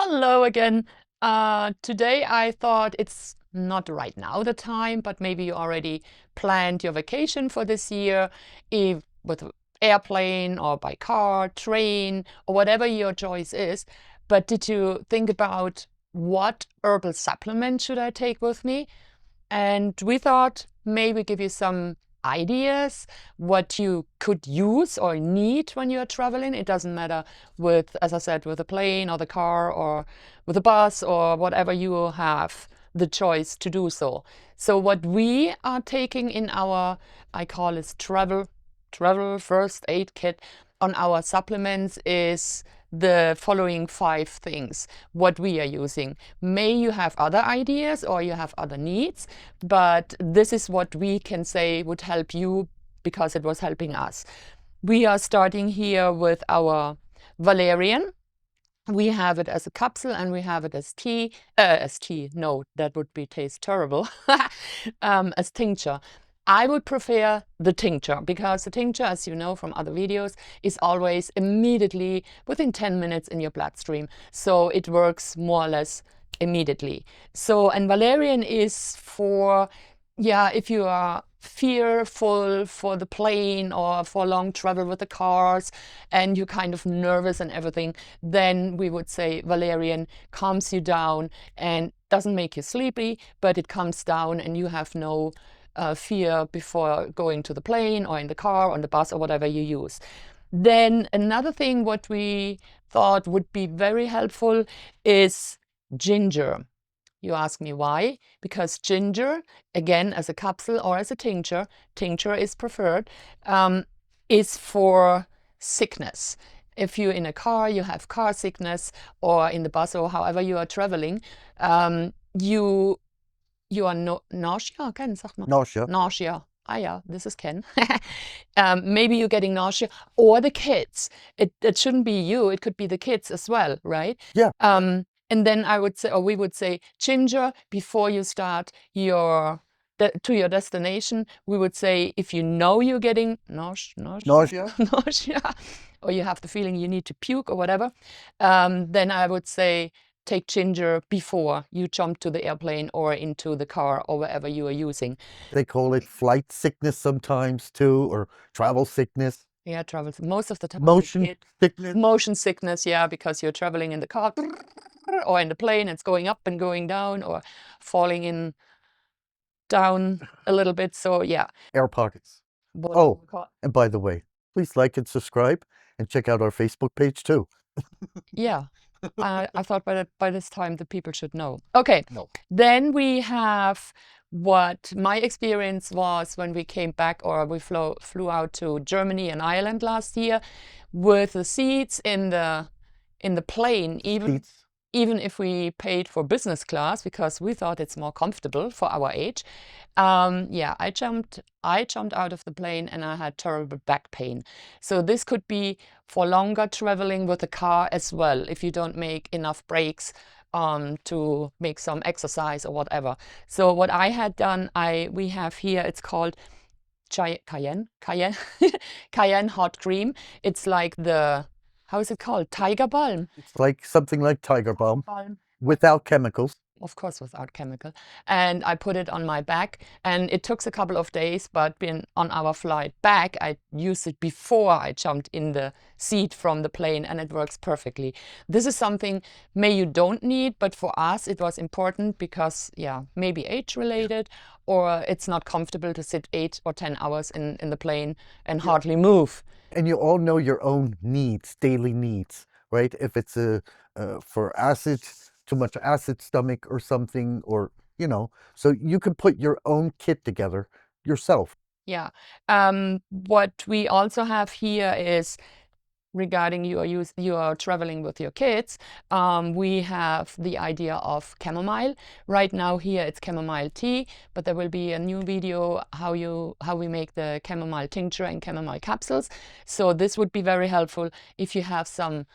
Hello again. Today I thought it's not right now the time, but maybe you already planned your vacation for this year, if with airplane or by car, train, or whatever your choice is. But did you think about what herbal supplement should I take with me? And we thought maybe give you some ideas what you could use or need when you are traveling. It doesn't matter with, as I said, with a plane or the car or with a bus or whatever you have the choice to do so. So what we are taking in our, I call it travel first aid kit on our supplements is the following 5 things what we are using. May you have other ideas or you have other needs, but this is what we can say would help you because it was helping us. We are starting here with our Valerian. We have it as a capsule and we have it as tea, no, that would be taste terrible, as tincture. I would prefer the tincture because the tincture, as you know from other videos, is always immediately within 10 minutes in your bloodstream. So it works more or less immediately. So, and Valerian is for, yeah, if you are fearful for the plane or for long travel with the cars and you're kind of nervous and everything, then we would say Valerian calms you down and doesn't make you sleepy, but it calms down and you have no fear before going to the plane or in the car or on the bus or whatever you use. Then another thing what we thought would be very helpful is ginger. You ask me why? Because ginger, again, as a capsule or as a tincture is preferred, is for sickness. If you're in a car, you have car sickness, or in the bus or however you are traveling, you are nausea, Ken, sag mal. Nausea. Nausea. Ah, yeah, this is Ken. Maybe you're getting nausea, or the kids. It shouldn't be you, it could be the kids as well, right? Yeah. And then I would say, or we would say, ginger before you start to your destination. We would say, if you know you're getting nausea, or you have the feeling you need to puke or whatever, then I would say, take ginger before you jump to the airplane or into the car or wherever you are using. They call it flight sickness sometimes too, or travel sickness. Yeah, travel. Most of the time. Motion sickness. Motion sickness, yeah, because you're traveling in the car or in the plane, it's going up and going down or falling in down a little bit. So yeah. Air pockets. What Oh, and by the way, please like and subscribe and check out our Facebook page too. Yeah. I thought by this time the people should know. Okay. No. Then we have what my experience was when we came back, or we flew out to Germany and Ireland last year with the seats in the plane, even if we paid for business class because we thought it's more comfortable for our age. Yeah, I jumped out of the plane and I had terrible back pain. So this could be for longer traveling with the car as well, if you don't make enough breaks to make some exercise or whatever. So what I had done, we have here, it's called cayenne hot cream. It's like the, how is it called? Tiger balm. It's like something like tiger balm without chemicals. Of course, without chemical. And I put it on my back and it took a couple of days, but being on our flight back, I used it before I jumped in the seat from the plane and it works perfectly. This is something maybe you don't need, but for us it was important because, yeah, maybe age related, or it's not comfortable to sit 8 or 10 hours in the plane and hardly move. And you all know your own needs, daily needs, right? If it's for acid, too much acid stomach or something, or, you know, so you can put your own kit together yourself. Yeah. What we also have here is regarding you are traveling with your kids. We have the idea of chamomile. Right now here it's chamomile tea, but there will be a new video how we make the chamomile tincture and chamomile capsules. So this would be very helpful if you have some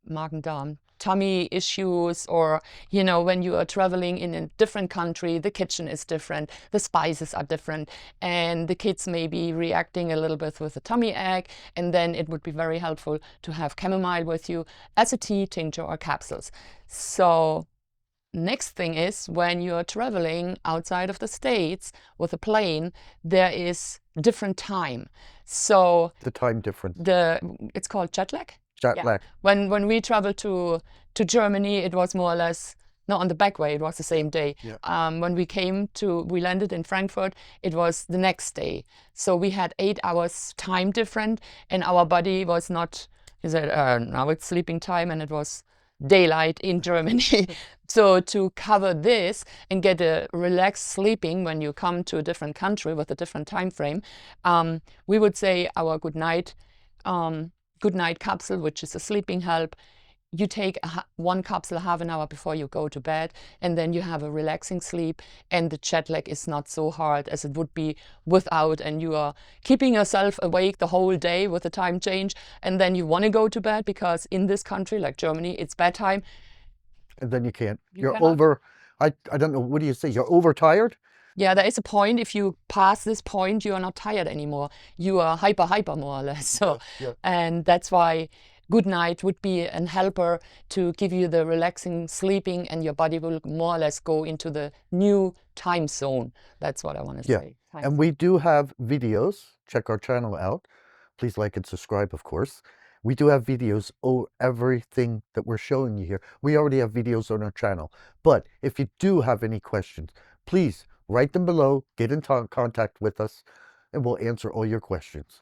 Magen-Darm tummy issues, or, you know, when you are traveling in a different country, the kitchen is different, the spices are different, and the kids may be reacting a little bit with a tummy ache, and then it would be very helpful to have chamomile with you as a tea, tincture, or capsules. So next thing is, when you're traveling outside of the States with a plane, there is different time. So The time difference. it's called jet lag. Jet Yeah. lag. When we traveled to Germany, it was more or less not on the back way. It was the same day. Yeah. When we landed in Frankfurt, it was the next day. So we had 8 hours time different, and our body was not. He said, now it's sleeping time, and it was daylight in Germany. So to cover this and get a relaxed sleeping when you come to a different country with a different time frame, we would say our good night capsule, which is a sleeping help. You take one capsule half an hour before you go to bed, and then you have a relaxing sleep, and the jet lag is not so hard as it would be without, and you are keeping yourself awake the whole day with the time change, and then you want to go to bed because in this country, like Germany, it's bedtime. And then you can't. You You're cannot. over, I don't know, what do you say? You're overtired? Yeah, there is a point. If you pass this point, you are not tired anymore. You are hyper more or less. So, Yeah. and that's why good night would be an helper to give you the relaxing sleeping, and your body will more or less go into the new time zone. That's what I want to Yeah. say. And we do have videos. Check our channel out. Please like and subscribe, of course. We do have videos of everything that we're showing you here. We already have videos on our channel. But if you do have any questions, please write them below, get in contact with us, and we'll answer all your questions.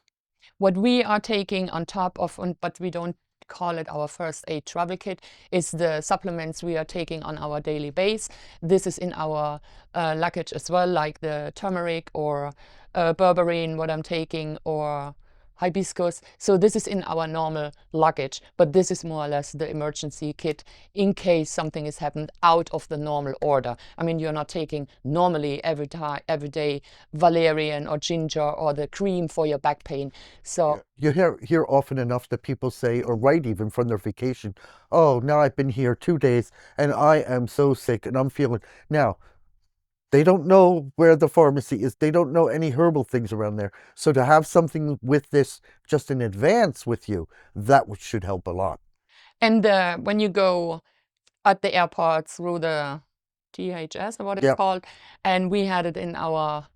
What we are taking on top of, but we don't call it our first aid travel kit, is the supplements we are taking on our daily base. This is in our luggage as well, like the turmeric or berberine, what I'm taking, or hibiscus. So this is in our normal luggage, but this is more or less the emergency kit in case something has happened out of the normal order. I mean, you're not taking normally every day valerian or ginger or the cream for your back pain. So you hear often enough that people say, or write even from their vacation, oh, now I've been here 2 days and I am so sick and I'm feeling. Now, they don't know where the pharmacy is. They don't know any herbal things around there. So to have something with this just in advance with you, that should help a lot. and when you go at the airport through the THS, or what it's Yeah. called, and we had it in our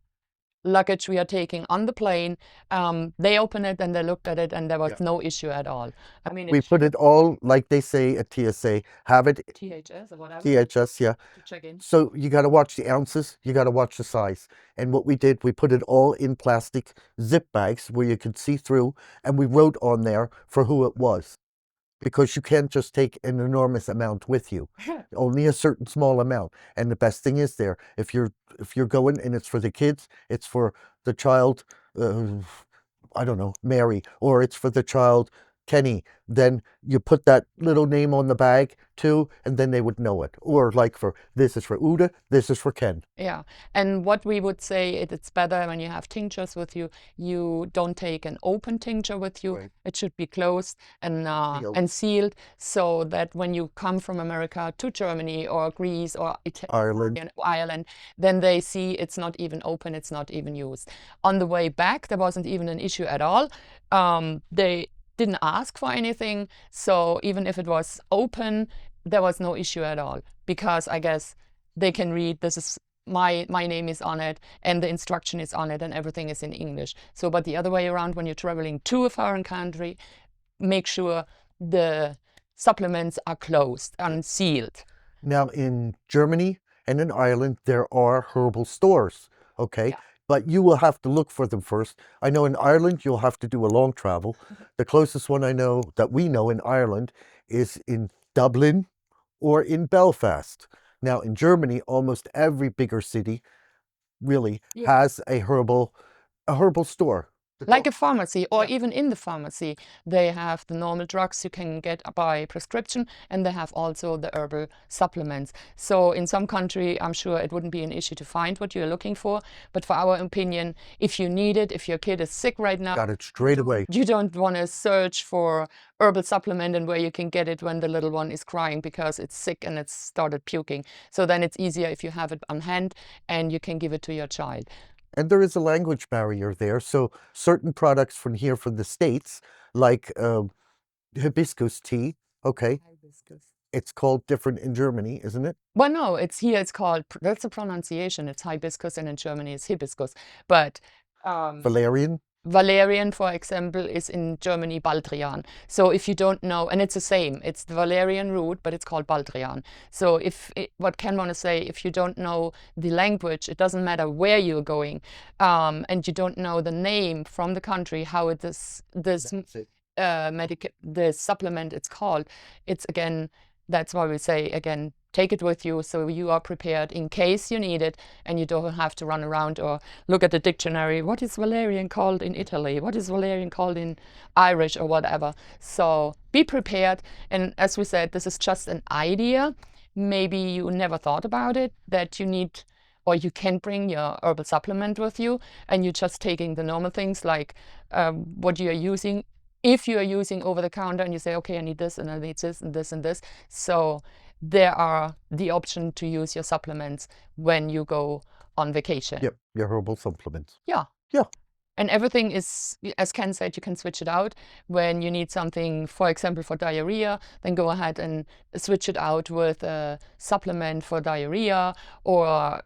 luggage we are taking on the plane. They opened it and they looked at it, and there was no issue at all. I mean, We put it all, like they say at TSA, have it THS or whatever THS, yeah. to check in. So you got to watch the ounces, you got to watch the size. And what we did, we put it all in plastic zip bags where you could see through, and we wrote on there for who it was. Because you can't just take an enormous amount with you, only a certain small amount. And the best thing is there, if you're going and it's for the kids, it's for the child, I don't know, Mary, or it's for the child, Kenny, then you put that little name on the bag too, and then they would know it. Or like for, this is for Uda, this is for Ken. Yeah, and what we would say, it's better when you have tinctures with you, you don't take an open tincture with you. Right. It should be closed and sealed, so that when you come from America to Germany or Greece or Ireland, then they see it's not even open, it's not even used. On the way back, there wasn't even an issue at all. They didn't ask for anything, so even if it was open, there was no issue at all, because I guess they can read, this is my name is on it, and the instruction is on it, and everything is in English. So, but the other way around, when you're traveling to a foreign country, make sure the supplements are closed and sealed. Now in Germany and in Ireland, there are herbal stores, okay? Yeah. But you will have to look for them first. I know in Ireland, you'll have to do a long travel. The closest one I know that we know in Ireland is in Dublin or in Belfast. Now in Germany, almost every bigger city really has a herbal store. like a pharmacy, or even in the pharmacy, they have the normal drugs you can get by prescription, and they have also the herbal supplements. So in some country, I'm sure it wouldn't be an issue to find what you're looking for. But for our opinion, if you need it, if your kid is sick right now, got it straight away. you don't want to search for herbal supplement and where you can get it when the little one is crying because it's sick and it's started puking. So then it's easier if you have it on hand and you can give it to your child. And there is a language barrier there. So certain products from here, from the States, like hibiscus tea, okay, it's called different in Germany, isn't it? Well, no, it's here, it's called, that's a pronunciation, it's hibiscus, and in Germany it's hibiscus. But Valerian? Valerian, for example, is in Germany Baldrian. So if you don't know, and it's the same, it's the Valerian root, but it's called Baldrian. So what Ken want to say, if you don't know the language, it doesn't matter where you're going, and you don't know the name from the country, how this supplement it's called, it's again, that's why we say again, take it with you so you are prepared in case you need it, and you don't have to run around or look at the dictionary. What is valerian called in Italy? What is valerian called in Irish or whatever? So be prepared. And as we said, this is just an idea. Maybe you never thought about it, that you need, or you can bring your herbal supplement with you, and you're just taking the normal things like what you are using. If you are using over the counter and you say, okay, I need this and I need this and this and this. So there are the option to use your supplements when you go on vacation. Yep, your herbal supplements. Yeah. Yeah. And everything is, as Ken said, you can switch it out. When you need something, for example, for diarrhea, then go ahead and switch it out with a supplement for diarrhea. Or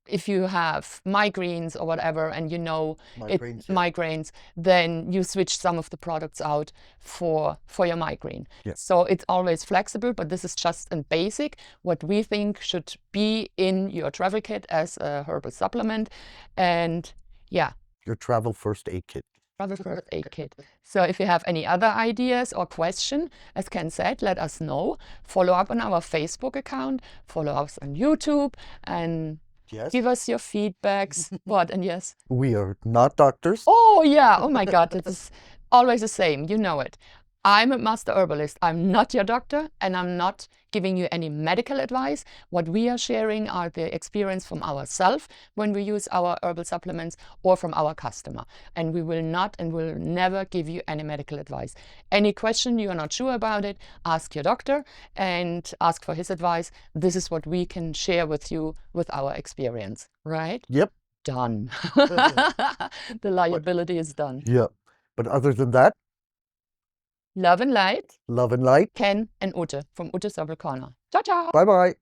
if you have migraines or whatever, and you know migraines, then you switch some of the products out for your migraine. Yeah. So it's always flexible, but this is just a basic what we think should be in your travel kit as a herbal supplement. And yeah, your travel first aid kit. Travel first aid kit. So if you have any other ideas or question, as Ken said, let us know. Follow up on our Facebook account, follow us on YouTube, and yes, give us your feedbacks. What? And yes, we are not doctors. Oh yeah, oh my God, it is always the same, you know it. I'm a master herbalist. I'm not your doctor, and I'm not giving you any medical advice. What we are sharing are the experience from ourselves when we use our herbal supplements, or from our customer. And we will not and will never give you any medical advice. Any question you are not sure about it, ask your doctor and ask for his advice. This is what we can share with you with our experience, right? Yep. Done. The liability is done. Yep. But other than that, love and light. Love and light. Ken and Ute from Utes-Herbal-Corner. Ciao, ciao. Bye-bye.